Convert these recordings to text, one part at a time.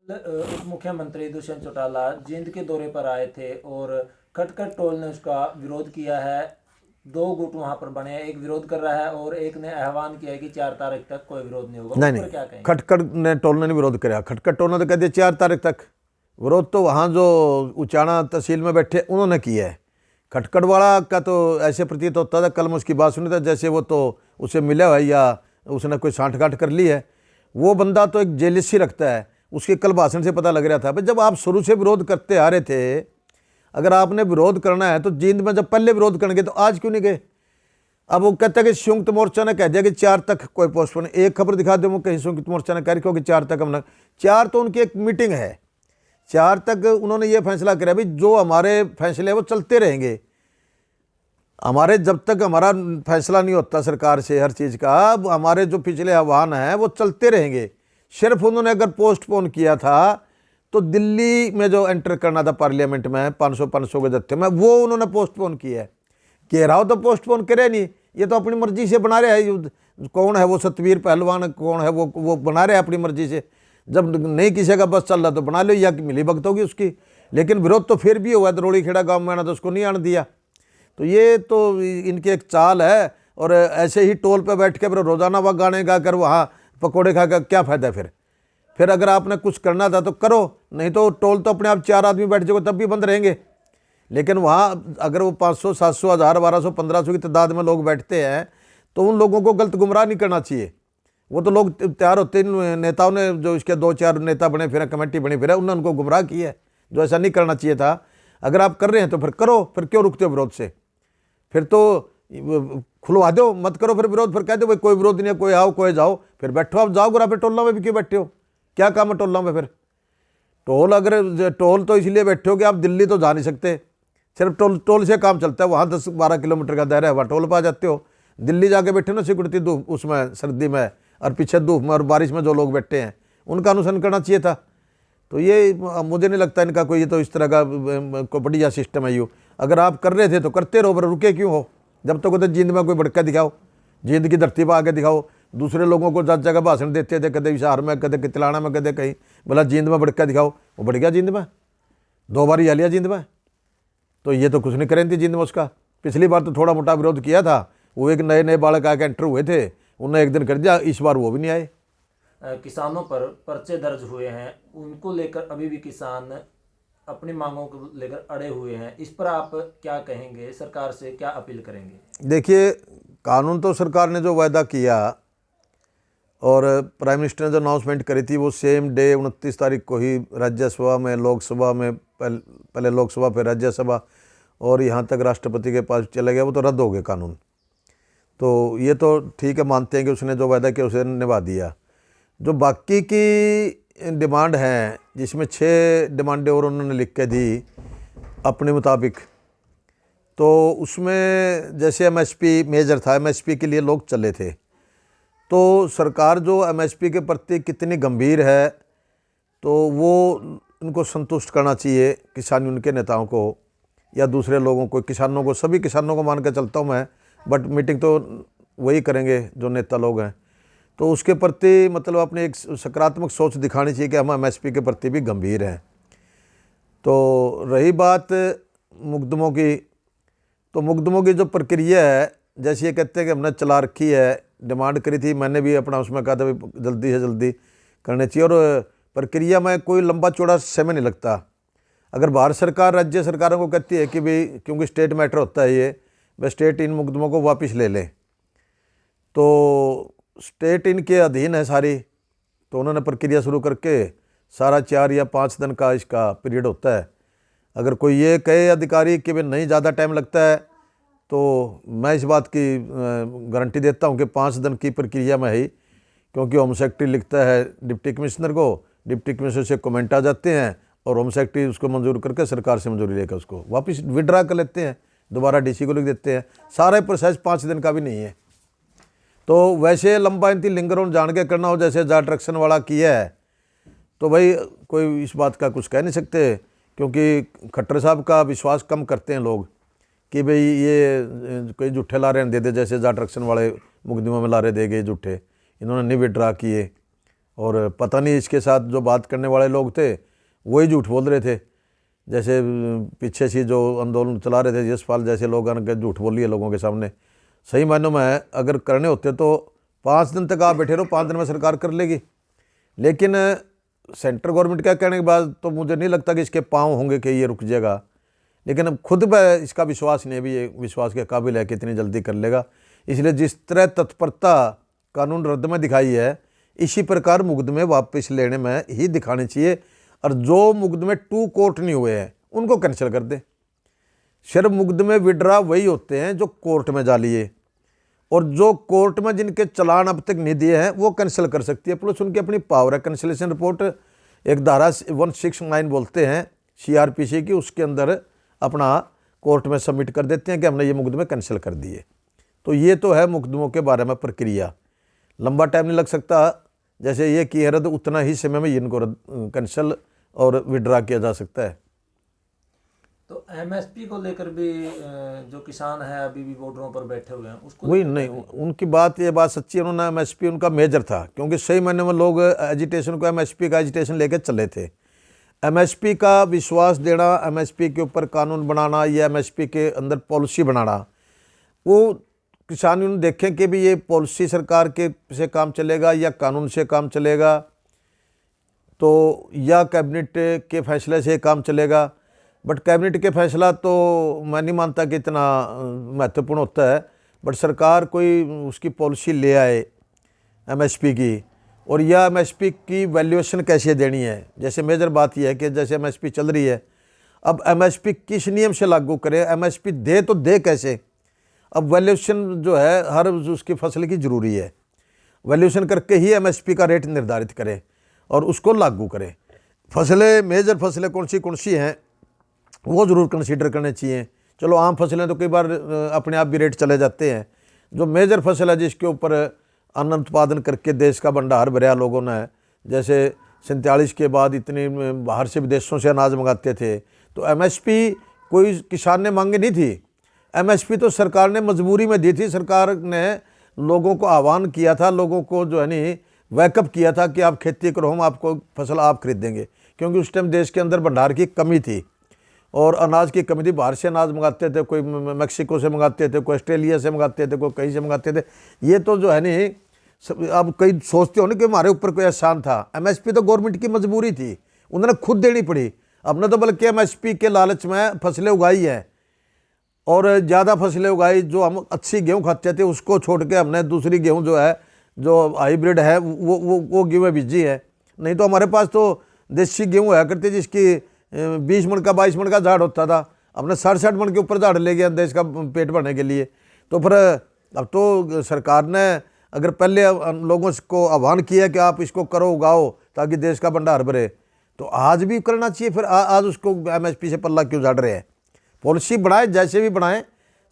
उप मुख्यमंत्री दुष्यंत चौटाला जींद के दौरे पर आए थे और खटखट टोल ने उसका विरोध किया है। दो गुट वहां पर बने हैं, एक विरोध कर रहा है और एक ने आह्वान किया है कि 4 तारीख तक कोई विरोध नहीं होगा। नहीं उस नहीं, पर क्या कहेंगे? खटखट ने टोल ने नहीं विरोध कराया। खटखट टोल ने तो कह दिया 4 तारीख तक। विरोध तो वहाँ जो उचाना तहसील में बैठे उन्होंने किया है। खटखट वाला का तो ऐसे प्रतीत होता था, कल मैं उसकी बात सुनी था, जैसे वो तो उसे मिला हुआ है या उसने कोई सांठगांठ कर ली है। वो बंदा तो एक जेलिसी रखता है, उसके कल भाषण से पता लग रहा था। भाई जब आप शुरू से विरोध करते आ रहे थे, अगर आपने विरोध करना है तो जींद में जब पहले विरोध करने गए तो आज क्यों नहीं गए? अब वो कहता है कि संयुक्त मोर्चा ने कह दिया कि 4 तक कोई पोस्टपोन। एक खबर दिखा दो वो कहीं संयुक्त मोर्चा ने कह रही कि 4 तक हमने। 4 तो उनकी एक मीटिंग है, 4 तक उन्होंने ये फैसला किया भाई जो हमारे फैसले वो चलते रहेंगे। हमारे जब तक हमारा फैसला नहीं होता सरकार से हर चीज़ का, हमारे जो पिछले आह्वान हैं वो चलते रहेंगे। सिर्फ उन्होंने अगर पोस्टपोन किया था तो दिल्ली में जो एंटर करना था पार्लियामेंट में 500 के जत्थे में, वो उन्होंने पोस्टपोन किया है। घेराव तो पोस्टपोन करे नहीं, ये तो अपनी मर्जी से बना रहे हैं। कौन है वो सतवीर पहलवान, कौन है वो बना रहे हैं अपनी मर्जी से। जब नहीं किसी का बस चल रहा तो बना लो, या मिली भगत होगी उसकी। लेकिन विरोध तो फिर भी हुआ, दरोड़ी खेड़ा गाँव में आना तो उसको नहीं आने दिया। तो ये तो इनकी एक चाल है। और ऐसे ही टोल पे बैठ के फिर रोज़ाना वह गाने गा कर वहाँ पकौड़े खा कर क्या फ़ायदा? फिर अगर आपने कुछ करना था तो करो, नहीं तो टोल तो अपने आप 4 आदमी बैठ जाओगे तब भी बंद रहेंगे। लेकिन वहाँ अगर वो 500, 700, 1000, 1200, 1500 की तादाद में लोग बैठते हैं तो उन लोगों को गलत गुमराह नहीं करना चाहिए। वो तो लोग तैयार होते हैं, नेताओं ने जो इसके 2-4 नेता बने फिर, कमेटी बनी फिर, उन्होंने उनको गुमराह किया है, जो ऐसा नहीं करना चाहिए था। अगर आप कर रहे हैं तो फिर करो, फिर क्यों रुकते हो विरोध से? फिर तो खुलवा दो, मत करो फिर विरोध। फिर कह दो भाई कोई विरोध नहीं है, कोई आओ कोई जाओ, फिर बैठो आप, जाओ गुरा पे टोलों में भी क्यों बैठे हो? क्या काम है टोलों में? फिर टोल तो इसलिए बैठे हो कि आप दिल्ली तो जा नहीं सकते, सिर्फ टोल से काम चलता है। वहाँ 10-12 किलोमीटर का दायरा है, वहाँ टोल पर आ जाते हो। दिल्ली जाके बैठे ना सिकुड़ती धूप उसमें, सर्दी में और पीछे धूप में और बारिश में जो लोग बैठे हैं उनका अनुसरण करना चाहिए था। तो ये मुझे नहीं लगता इनका कोई, ये तो इस तरह का कोई बढ़िया सिस्टम है। यू अगर आप कर रहे थे तो करते रहो, पर रुके क्यों हो? जब तक तो जींद में कोई भड़का दिखाओ, जींद की धरती पर आके दिखाओ। दूसरे लोगों को जगह जगह भाषण देते थे, कदे हिसार में, कदे कितलाना में, कदे कहीं, बोला जींद में भड़का दिखाओ, वो बढ़ गया जींद में, 2 बार ही लिया जींद में। तो ये तो कुछ नहीं करें थी जींद में उसका। पिछली बार तो थोड़ा मोटा विरोध किया था, वो एक नए बालक आके एंटर हुए थे, उन्होंने एक दिन कर दिया, इस बार वो भी नहीं आए। किसानों पर पर्चे दर्ज हुए हैं, उनको लेकर अभी भी किसान अपनी मांगों को लेकर अड़े हुए हैं। इस पर आप क्या कहेंगे? सरकार से क्या अपील करेंगे? देखिए, कानून तो सरकार ने जो वायदा किया और प्राइम मिनिस्टर ने जो अनाउंसमेंट करी थी वो सेम डे 29 तारीख को ही राज्यसभा में, लोकसभा में, पहले लोकसभा फिर राज्यसभा और यहाँ तक राष्ट्रपति के पास चला गया, वो तो रद्द हो गया कानून। तो ये तो ठीक है, मानते हैं कि उसने जो वायदा किया उसे निभा दिया। जो बाकी की डिमांड हैं, जिसमें 6 डिमांडें और उन्होंने लिख के दी अपने मुताबिक, तो उसमें जैसे एमएसपी मेजर था, एमएसपी के लिए लोग चले थे। तो सरकार जो एमएसपी के प्रति कितनी गंभीर है, तो वो उनको संतुष्ट करना चाहिए, किसान उनके नेताओं को या दूसरे लोगों को, किसानों को, सभी किसानों को मान के चलता हूँ मैं, बट मीटिंग तो वही करेंगे जो नेता लोग हैं। तो उसके प्रति मतलब अपनी एक सकारात्मक सोच दिखानी चाहिए कि हम एमएसपी के प्रति भी गंभीर हैं। तो रही बात मुकदमों की, तो मुकदमों की जो प्रक्रिया है, जैसे ये कहते हैं कि हमने चला रखी है, डिमांड करी थी, मैंने भी अपना उसमें कहा था जल्दी से जल्दी करनी चाहिए। और प्रक्रिया में कोई लंबा चौड़ा समय नहीं लगता। अगर भारत सरकार राज्य सरकारों को कहती है कि भाई, क्योंकि स्टेट मैटर होता है ये, वह स्टेट इन मुकदमों को वापस ले लें, तो स्टेट इनके अधीन है सारी, तो उन्होंने प्रक्रिया शुरू करके सारा 4 या 5 दिन का इसका पीरियड होता है। अगर कोई ये कहे अधिकारी कि भाई नहीं ज़्यादा टाइम लगता है, तो मैं इस बात की गारंटी देता हूँ कि 5 दिन की प्रक्रिया में ही, क्योंकि होम सेक्रेटरी लिखता है डिप्टी कमिश्नर को, डिप्टी कमिश्नर से कमेंट आ जाते हैं और होम सेक्रेटरी उसको मंजूर करके सरकार से मंजूरी लेकर उसको वापस विड्रा कर लेते हैं, दोबारा डीसी को लिख देते हैं। सारा प्रोसेस 5 दिन का भी नहीं है। तो वैसे लंबा इंती लिंगर जान के करना हो, जैसे जाट रक्षण वाला किया है, तो भाई कोई इस बात का कुछ कह नहीं सकते, क्योंकि खट्टर साहब का विश्वास कम करते हैं लोग कि भाई ये कोई झूठे लारे दे दे, जैसे जाट रक्षण वाले मुकदमे में लारे दे गए झूठे, इन्होंने नहीं विड्रा किए। और पता नहीं इसके साथ जो बात करने वाले लोग थे वही झूठ बोल रहे थे। जैसे पीछे से जो आंदोलन चला रहे थे यशपाल जैसे लोग आने के झूठ बोलिए लोगों के सामने। सही मायनों में अगर करने होते तो 5 दिन तक आप बैठे रहो, 5 दिन में सरकार कर लेगी। लेकिन सेंट्रल गवर्नमेंट का कहने के बाद तो मुझे नहीं लगता कि इसके पाँव होंगे कि ये रुक जाएगा। लेकिन अब खुद पर इसका विश्वास नहीं, भी ये विश्वास के काबिल है कि इतनी जल्दी कर लेगा। इसलिए जिस तरह तत्परता कानून रद्द में दिखाई है, इसी प्रकार मुकदमे वापस लेने में ही दिखाने चाहिए। और जो मुकदमे 2 कोर्ट नहीं हुए हैं उनको कैंसिल कर दे। सिर्फ मुकदमे विड्रा वही होते हैं जो कोर्ट में जा लिए, और जो कोर्ट में जिनके चलान अब तक नहीं दिए हैं वो कैंसिल कर सकती है। प्लस उनकी अपनी पावर है। कैंसिलेशन रिपोर्ट एक धारा 169 बोलते हैं CRPC की, उसके अंदर अपना कोर्ट में सबमिट कर देते हैं कि हमने ये मुकदमे कैंसिल कर दिए। तो ये तो है मुकदमों के बारे में प्रक्रिया। लंबा टाइम नहीं लग सकता। जैसे ये की है रद्द, उतना ही समय में इनको कैंसिल और विड्रा किया जा सकता है। तो MSP को लेकर भी जो किसान है अभी भी बॉर्डरों पर बैठे हुए हैं उसको वही नहीं, उनकी बात ये बात सच्ची है। उन्होंने MSP उनका मेजर था, क्योंकि सही मायने में लोग एजिटेशन को MSP का एजिटेशन लेकर चले थे। MSP का विश्वास देना, MSP के ऊपर कानून बनाना या MSP के अंदर पॉलिसी बनाना, वो किसान यूनियन देखें कि भी ये पॉलिसी सरकार के से काम चलेगा या कानून से काम चलेगा, तो या कैबिनेट के फैसले से काम चलेगा। बट कैबिनेट के फैसला तो मैं नहीं मानता कि इतना महत्वपूर्ण होता है। बट सरकार कोई उसकी पॉलिसी ले आए MSP की, और यह MSP की वैल्यूएशन कैसे देनी है। जैसे मेजर बात यह है कि जैसे MSP चल रही है, अब MSP किस नियम से लागू करे, MSP दे तो दे कैसे। अब वैल्यूएशन जो है हर उसकी फसल की ज़रूरी है। वैल्यूएशन करके ही MSP का रेट निर्धारित करे और उसको लागू करे। फसलें, मेजर फसलें कौन सी हैं वो ज़रूर कंसीडर करने चाहिए। चलो आम फसलें तो कई बार अपने आप भी रेट चले जाते हैं। जो मेजर फसल है जिसके ऊपर अन्न उत्पादन करके देश का भंडार भरा लोगों ने, जैसे 47 के बाद इतनी बाहर से विदेशों से अनाज मंगाते थे, तो MSP कोई किसान ने मांगी नहीं थी। MSP तो सरकार ने मजबूरी में दी थी। सरकार ने लोगों को आह्वान किया था, लोगों को जो है नहीं वैकअप किया था कि आप खेती करो, हम आपको फसल आप खरीदेंगे। क्योंकि उस टाइम देश के अंदर भंडार की कमी थी और अनाज की कमी थी। बाहर से अनाज मंगाते थे, कोई मैक्सिको से मंगाते थे, कोई ऑस्ट्रेलिया से मंगाते थे, कोई कहीं से मंगाते थे। ये तो जो है नहीं, अब कई सोचते हो ना कि हमारे ऊपर कोई एहसान था। MSP तो गवर्नमेंट की मजबूरी थी, उन्होंने खुद देनी पड़ी। हमने तो बल्कि MSP के लालच में फसलें उगाई हैं और ज़्यादा फसलें उगाई। जो हम अच्छी गेहूँ खाते थे उसको छोड़ के हमने दूसरी गेहूँ जो है, जो हाइब्रिड है, वो गेहूँ बीजी है। नहीं तो हमारे पास तो देसी गेहूँ है करती जिसकी 20 मन का 22 मन का झाड़ होता था। हमने 60-60 मन के ऊपर झाड़ ले गया देश का पेट भरने के लिए। तो फिर अब तो सरकार ने अगर पहले लोगों को आह्वान किया कि आप इसको करो, उगाओ ताकि देश का भंडार भरे, तो आज भी करना चाहिए। फिर आज उसको MSP से पल्ला क्यों झाड़ रहे हैं। पॉलिसी बढ़ाए, जैसे भी बढ़ाएं,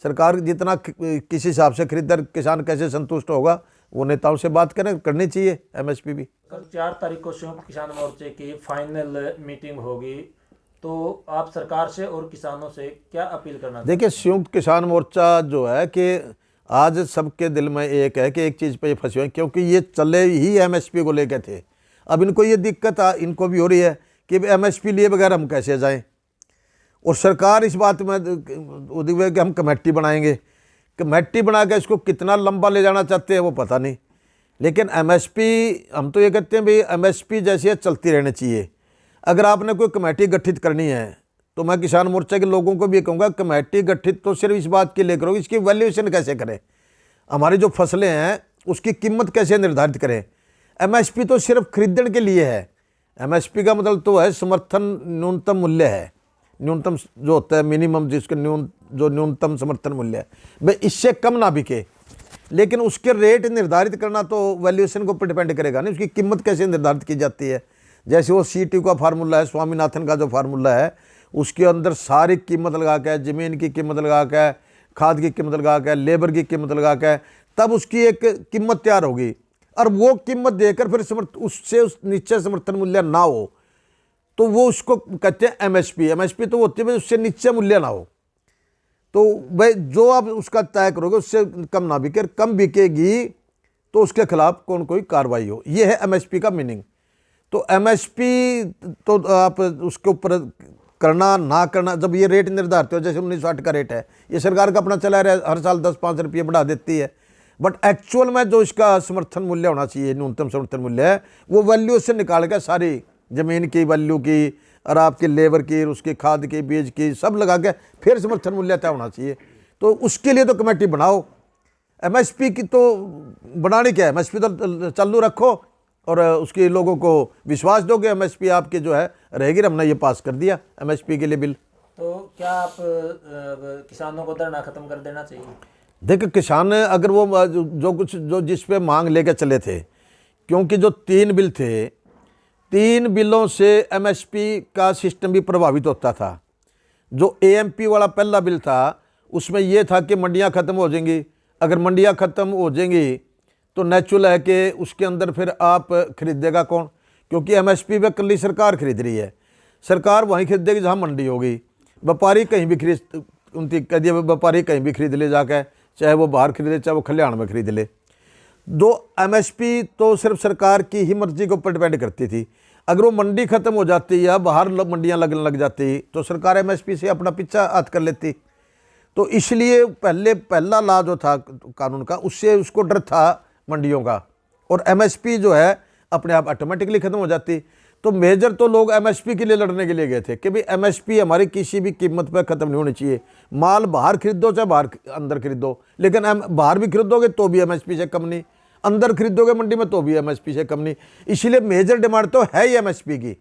सरकार जितना किस हिसाब से खरीदार किसान कैसे संतुष्ट होगा वो नेताओं से बात करनी चाहिए MSP भी। 4 तारीख को संयुक्त किसान मोर्चे की फाइनल मीटिंग होगी, तो आप सरकार से और किसानों से क्या अपील करना चाहते हैं? देखिए, संयुक्त किसान मोर्चा जो है कि आज सबके दिल में एक है कि एक चीज़ पे ये फंसे हुए हैं, क्योंकि ये चले ही MSP को लेकर थे। अब इनको ये दिक्कत इनको भी हो रही है कि MSP लिए बगैर हम कैसे जाएं। और सरकार इस बात में उदित कि हम कमेटी बनाएंगे, कमेटी बना के इसको कितना लंबा ले जाना चाहते हैं वो पता नहीं। लेकिन MSP, हम तो ये कहते हैं भाई MSP जैसी चलती रहनी चाहिए। अगर आपने कोई कमेटी गठित करनी है तो मैं किसान मोर्चा के लोगों को भी कहूँगा, कमेटी गठित तो सिर्फ इस बात के लिए करो इसकी वैल्यूएशन कैसे करें, हमारी जो फसलें हैं उसकी कीमत कैसे निर्धारित करें। MSP तो सिर्फ खरीदने के लिए है। MSP का मतलब तो है समर्थन न्यूनतम मूल्य है, न्यूनतम जो होता है मिनिमम, जिसके जो न्यूनतम समर्थन मूल्य है, भाई इससे कम ना बिके। लेकिन उसके रेट निर्धारित करना तो वैल्यूएशन के ऊपर डिपेंड करेगा नहीं, उसकी कीमत कैसे निर्धारित की जाती है। जैसे वो CTU का फार्मूला है, स्वामीनाथन का जो फार्मूला है, उसके अंदर सारी कीमत लगा के, ज़मीन की कीमत लगा के, खाद की कीमत लगा के, लेबर की कीमत लगा के, तब उसकी एक कीमत तैयार होगी। और वो कीमत देकर फिर उससे उस नीचे समर्थन मूल्य ना हो तो वो उसको कहते हैं MSP तो होती है भाई उससे नीचे मूल्य ना हो। तो भाई जो आप उसका तय करोगे उससे कम ना बिके, कम बिकेगी तो उसके खिलाफ कौन कोई कार्रवाई हो। ये है एमएसपी का मीनिंग। तो एमएसपी तो आप उसके ऊपर करना ना करना, जब ये रेट निर्धारित हो, जैसे 1960 का रेट है, ये सरकार का अपना चला रहा है, हर साल 10-5 रुपये बढ़ा देती है, बट एक्चुअल में जो इसका समर्थन मूल्य होना चाहिए, न्यूनतम समर्थन मूल्य है, वो वैल्यू से निकाल के सारी ज़मीन की वैल्यू की और आपकी लेबर की, उसकी खाद की, बीज की, सब लगा के फिर समर्थन मूल्य तय होना चाहिए। तो उसके लिए तो कमेटी बनाओ। एमएसपी की तो बनानी क्या है, एमएसपी तो चालू रखो और उसके लोगों को विश्वास दो कि एमएसपी आपकी जो है रहेगी। हमने ये पास कर दिया एमएसपी के लिए बिल। तो क्या आप किसानों को धरना खत्म कर देना चाहिए? देखिए, किसान अगर वो जो कुछ जो जिस पे मांग लेके चले थे, क्योंकि जो 3 बिल थे, 3 बिलों से एमएसपी का सिस्टम भी प्रभावित होता था। जो एएमपी वाला पहला बिल था उसमें यह था कि मंडियां खत्म हो जाएंगी। अगर मंडियां खत्म हो जाएंगी तो नेचुरल है कि उसके अंदर फिर आप खरीदेगा कौन, क्योंकि एमएसपी पे कल्ली सरकार खरीद रही है। सरकार वहीं खरीदेगी जहां मंडी होगी। व्यापारी कहीं भी खरीद, उनकी कह दिया व्यापारी कहीं भी खरीद ले जाकर, चाहे वो बाहर खरीदे चाहे वो खलिहान में खरीद ले। दो एमएसपी तो सिर्फ सरकार की ही मर्जी के ऊपर डिपेंड करती थी। अगर वो मंडी खत्म हो जाती या बाहर मंडियां लगने लग जाती तो सरकार एमएसपी से अपना पीछा हथ कर लेती। तो इसलिए पहला लॉ जो था कानून का, उससे उसको डर था मंडियों का, और एमएसपी जो है अपने आप ऑटोमेटिकली खत्म हो जाती। तो मेजर तो लोग एमएसपी के लिए लड़ने के लिए गए थे कि भाई एमएसपी हमारी किसी भी कीमत पर खत्म नहीं होनी चाहिए। माल बाहर खरीदो चाहे बाहर अंदर खरीदो, लेकिन बाहर भी खरीदोगे तो भी एमएसपी से कम नहीं, अंदर खरीदोगे मंडी में तो भी एमएसपी से कम नहीं। इसीलिए मेजर डिमांड तो है ही एमएसपी की।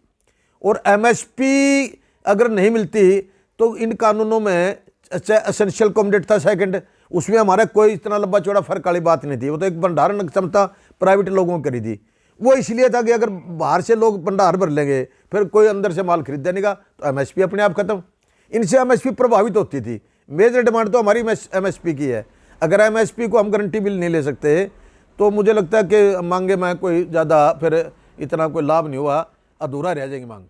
और एमएसपी अगर नहीं मिलती तो इन कानूनों में एसेंशियल कमोडिटी था सेकंड, उसमें हमारा कोई इतना लंबा चौड़ा फर्क वाली बात नहीं थी। वो तो एक भंडारण क्षमता प्राइवेट लोगों की करी थी। वो इसलिए था कि अगर बाहर से लोग भंडार भर लेंगे फिर कोई अंदर से माल खरीद देगा तो एमएसपी अपने आप खत्म। इनसे एमएसपी प्रभावित होती थी। मेजर डिमांड तो हमारी एमएसपी की है। अगर एमएसपी को हम गारंटी बिल नहीं ले सकते तो मुझे लगता है कि मांगे में कोई ज़्यादा फिर इतना कोई लाभ नहीं हुआ, अधूरा रह जाएगी मांग।